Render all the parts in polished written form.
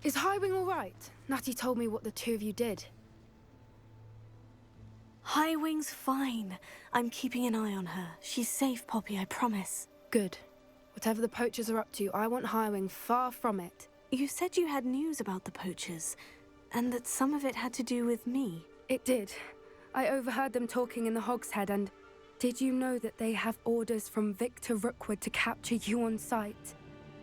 Is Highwing all right? Natty told me what the two of you did. Highwing's fine. I'm keeping an eye on her. She's safe, Poppy, I promise. Good. Whatever the poachers are up to, I want Highwing far from it. You said you had news about the poachers, and that some of it had to do with me. It did. I overheard them talking in the Hogshead, and did you know that they have orders from Victor Rookwood to capture you on sight?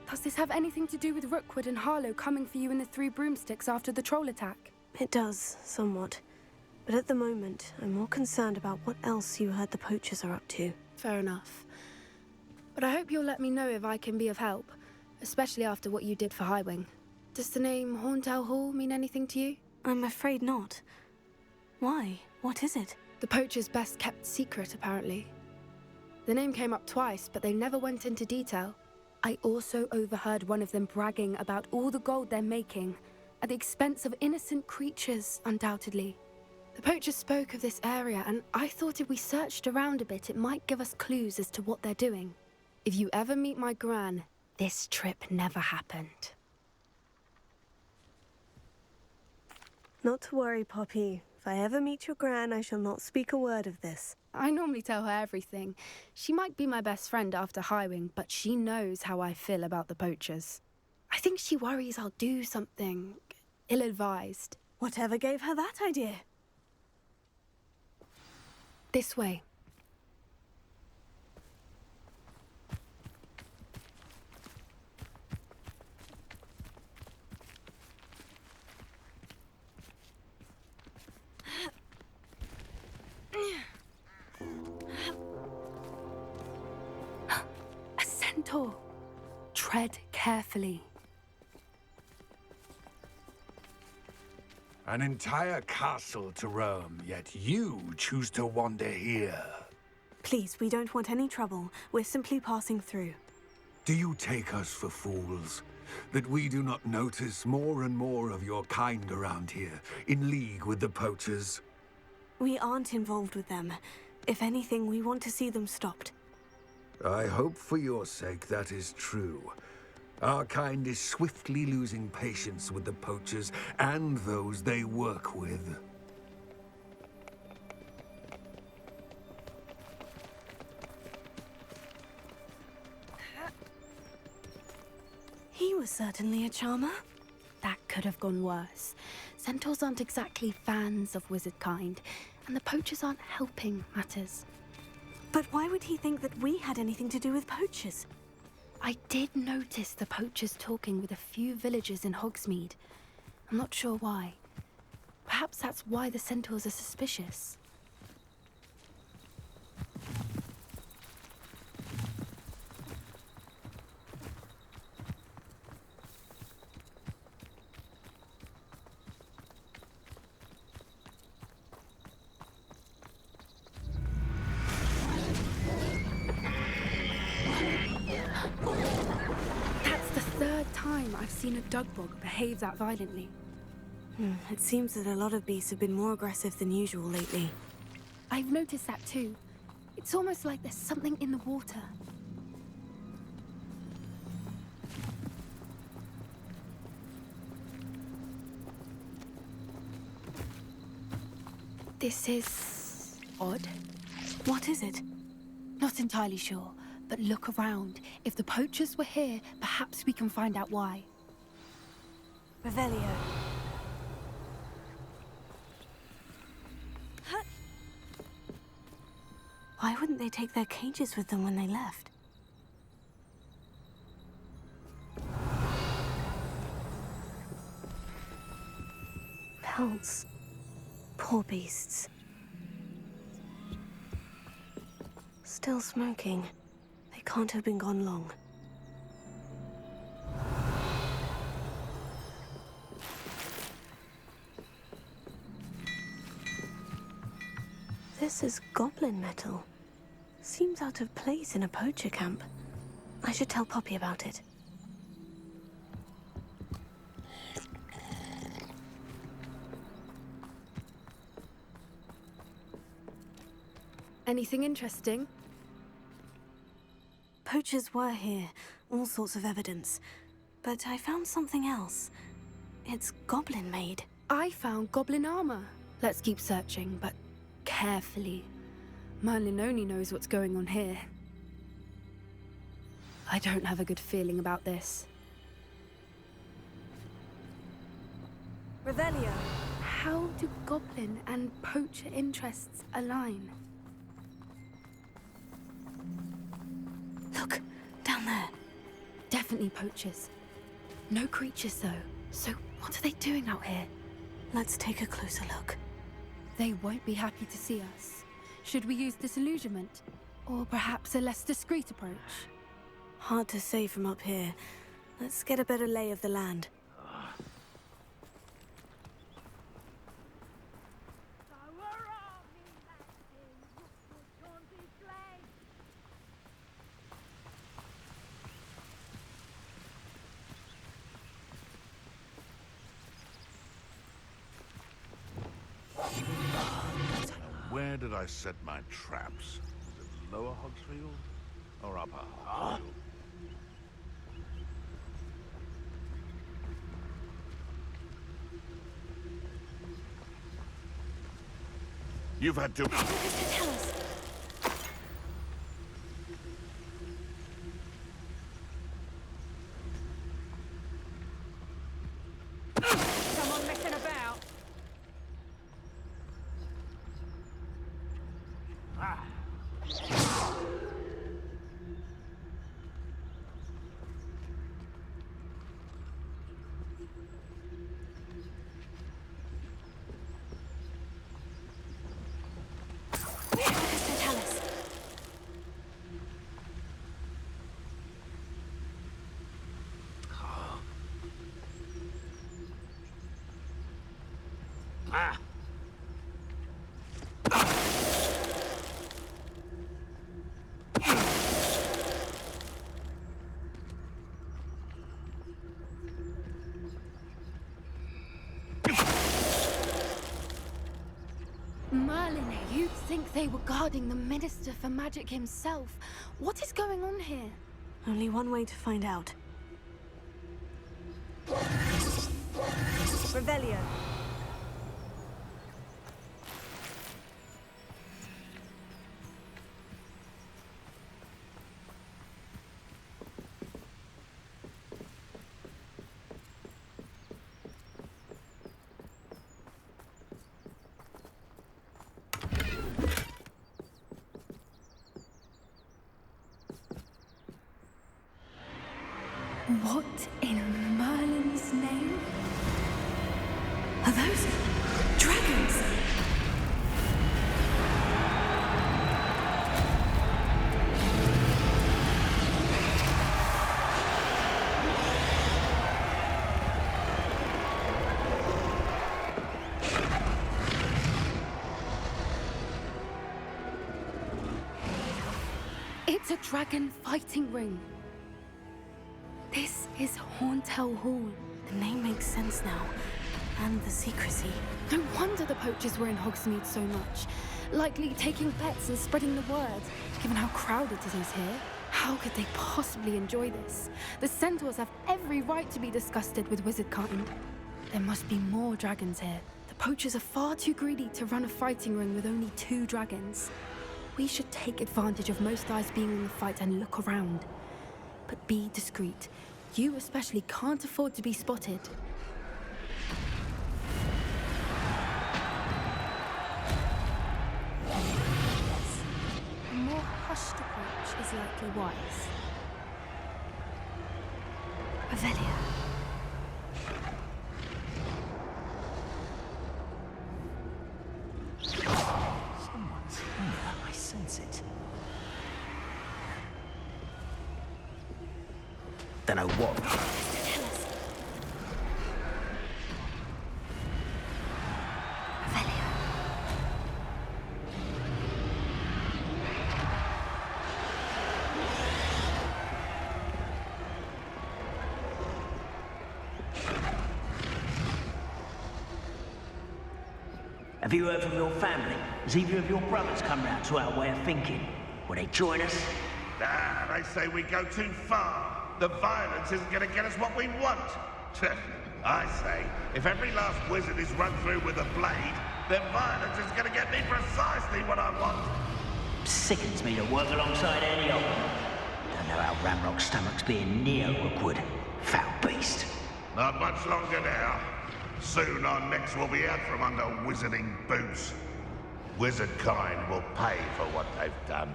Does this have anything to do with Rookwood and Harlow coming for you in the Three Broomsticks after the troll attack? It does, somewhat. But at the moment, I'm more concerned about what else you heard the poachers are up to. Fair enough. But I hope you'll let me know if I can be of help, especially after what you did for Highwing. Does the name Horndale Hall mean anything to you? I'm afraid not. Why? What is it? The poachers' best kept secret, apparently. The name came up twice, but they never went into detail. I also overheard one of them bragging about all the gold they're making, at the expense of innocent creatures, undoubtedly. The poachers spoke of this area, and I thought if we searched around a bit, it might give us clues as to what they're doing. If you ever meet my gran, this trip never happened. Not to worry, Poppy. If I ever meet your gran, I shall not speak a word of this. I normally tell her everything. She might be my best friend after Highwing, but she knows how I feel about the poachers. I think she worries I'll do something ill-advised. Whatever gave her that idea? This way. A centaur. Tread carefully. An entire castle to roam, yet you choose to wander here. Please, we don't want any trouble. We're simply passing through. Do you take us for fools? That we do not notice more and more of your kind around here, in league with the poachers? We aren't involved with them. If anything, we want to see them stopped. I hope for your sake that is true. Our kind is swiftly losing patience with the poachers and those they work with. He was certainly a charmer. That could have gone worse. Centaurs aren't exactly fans of wizard kind, and the poachers aren't helping matters. But why would he think that we had anything to do with poachers? I did notice the poachers talking with a few villagers in Hogsmeade. I'm not sure why. Perhaps that's why the centaurs are suspicious. That's the third time I've seen a dugbog behave that violently. It seems that a lot of beasts have been more aggressive than usual lately. I've noticed that too. It's almost like there's something in the water. This is odd. What is it? Not entirely sure, but look around. If the poachers were here, perhaps we can find out why. Revelio. Why wouldn't they take their cages with them when they left? Pelts. Poor beasts. Still smoking. They can't have been gone long. This is goblin metal. Seems out of place in a poacher camp. I should tell Poppy about it. Anything interesting? Poachers were here, all sorts of evidence. But I found something else. It's goblin-made. I found goblin armor. Let's keep searching, but carefully. Merlin only knows what's going on here. I don't have a good feeling about this. Revelio. How do goblin and poacher interests align? Look, down there. Definitely poachers. No creatures, though. So what are they doing out here? Let's take a closer look. They won't be happy to see us. Should we use disillusionment? Or perhaps a less discreet approach? Hard to say from up here. Let's get a better lay of the land. Where did I set my traps? Was it Lower Hogsfield or Upper Hogsfield? You've had to... Tell us. Someone messing about. Tell us. Merlin, you'd think they were guarding the Minister for Magic himself. What is going on here? Only one way to find out. Revelio. What in Merlin's name? Are those dragons? It's a dragon fighting ring. This is Hauntel Hall. The name makes sense now. And the secrecy. No wonder the poachers were in Hogsmeade so much. Likely taking bets and spreading the word, given how crowded it is here. How could they possibly enjoy this? The centaurs have every right to be disgusted with wizardkind. There must be more dragons here. The poachers are far too greedy to run a fighting ring with only 2 dragons. We should take advantage of most eyes being on the fight and look around. But be discreet. You especially can't afford to be spotted. A more hushed approach is likely wise. Revelio. Someone's here. I sense it. Don't know what. Tell us. Revelio. Have you heard from your family? Has either of your brothers come round to our way of thinking? Will they join us? Ah, they say we go too far. The violence isn't going to get us what we want. I say, if every last wizard is run through with a blade, then violence is gonna get me precisely what I want. Sickens me to work alongside any of them. Don't know how Ramrock's stomach's being near Rookwood. Foul beast. Not much longer now. Soon our necks will be out from under wizarding boots. Wizard kind will pay for what they've done.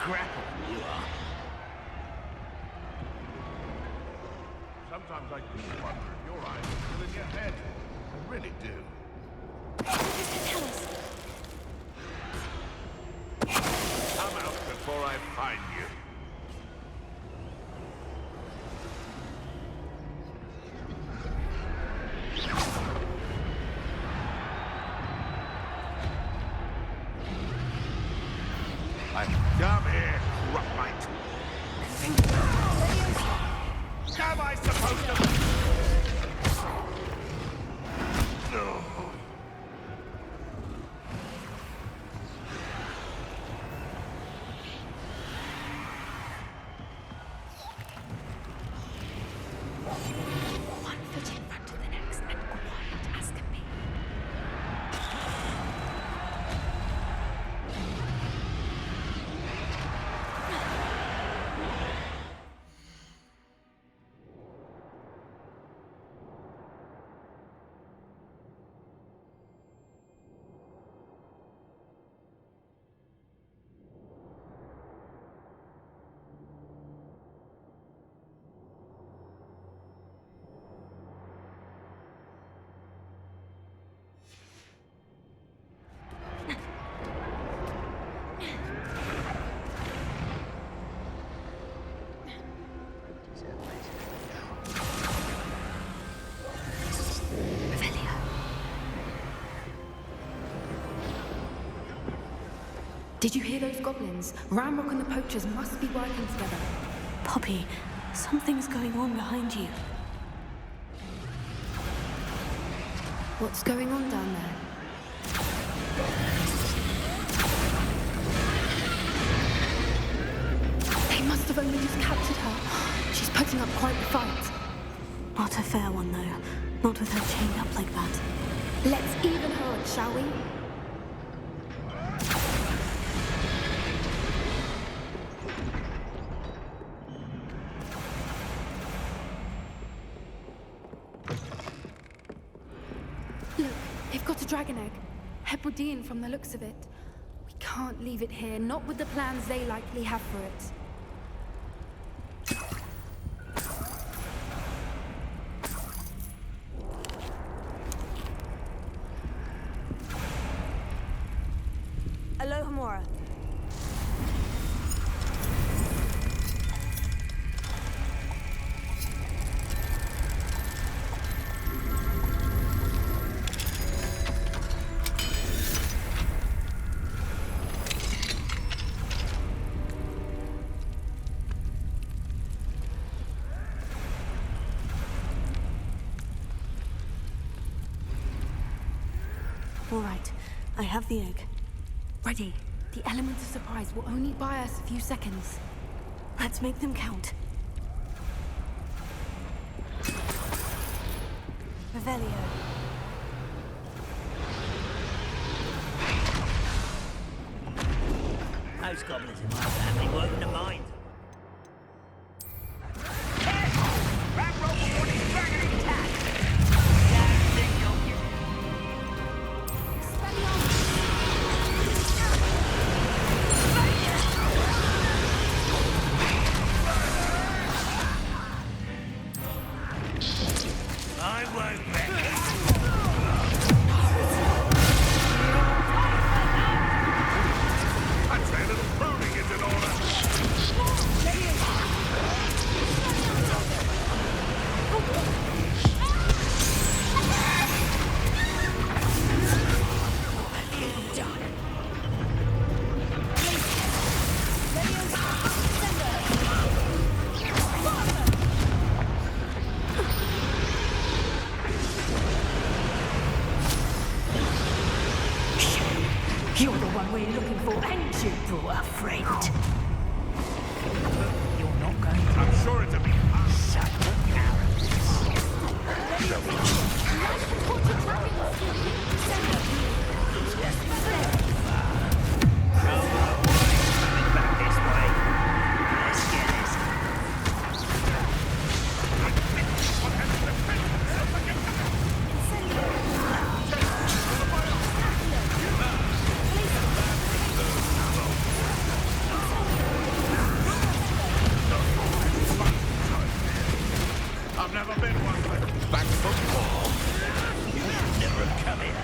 Grapple, you are. Sometimes I do wonder if your eyes are still in your head. I really do. Tell us. Come out before I find you. Come here, Rockmite. Am I supposed to... Ugh. One foot in front of the next and quiet as can be. Did you hear those goblins? Ramrock and the poachers must be working together. Poppy, something's going on behind you. What's going on down there? They must have only just captured her. She's putting up quite the fight. Not a fair one, though. Not with her chained up like that. Let's even her on, shall we? Look, they've got a dragon egg. Hebridean from the looks of it. We can't leave it here, not with the plans they likely have for it. Alohomora. All right, I have the egg. Ready. The element of surprise will only buy us a few seconds. Let's make them count. Revelio. Those goblins in my family working the mines. for, and you brought a friend. You're not going to... I'm sure it'll be Shut the arrows. Back this way. Let's get this. I've never been one, but back for more. You should never have come here.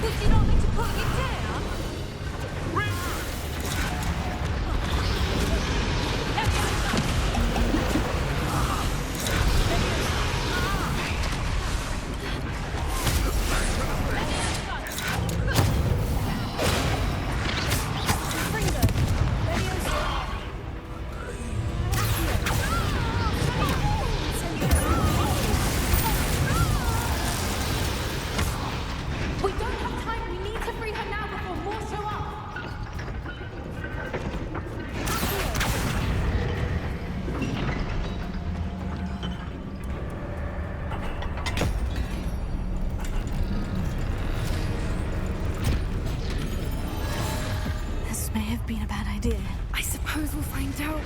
Would you not me to put you down? We don't have time. We need to free her now before more show up. This may have been a bad idea. I suppose we'll find out.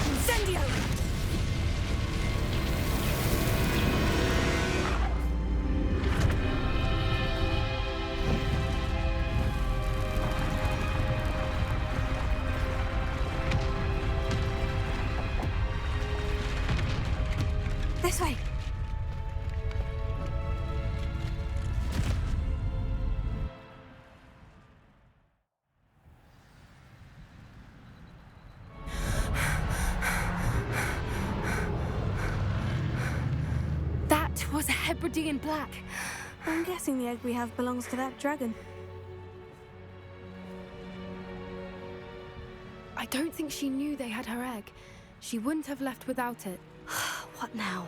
Incendio! This way. That was a Hebridean black. I'm guessing the egg we have belongs to that dragon. I don't think she knew they had her egg. She wouldn't have left without it. What now?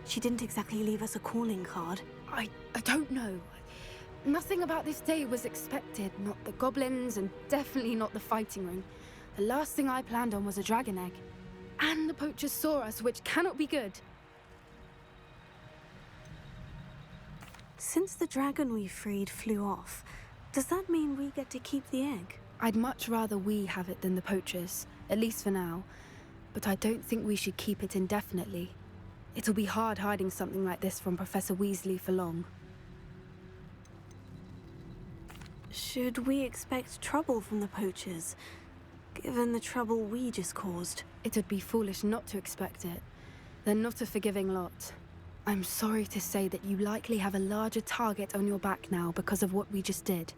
She didn't exactly leave us a calling card. I don't know. Nothing about this day was expected. Not the goblins, and definitely not the fighting ring. The last thing I planned on was a dragon egg. And the poachers saw us, which cannot be good. Since the dragon we freed flew off, does that mean we get to keep the egg? I'd much rather we have it than the poachers, at least for now. But I don't think we should keep it indefinitely. It'll be hard hiding something like this from Professor Weasley for long. Should we expect trouble from the poachers, given the trouble we just caused? It'd be foolish not to expect it. They're not a forgiving lot. I'm sorry to say that you likely have a larger target on your back now because of what we just did.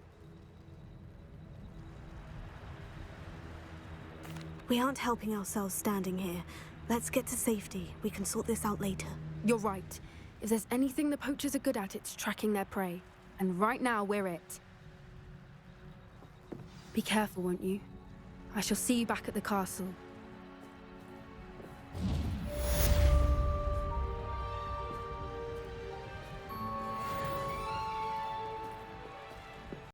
We aren't helping ourselves standing here. Let's get to safety. We can sort this out later. You're right. If there's anything the poachers are good at, it's tracking their prey. And right now, we're it. Be careful, won't you? I shall see you back at the castle.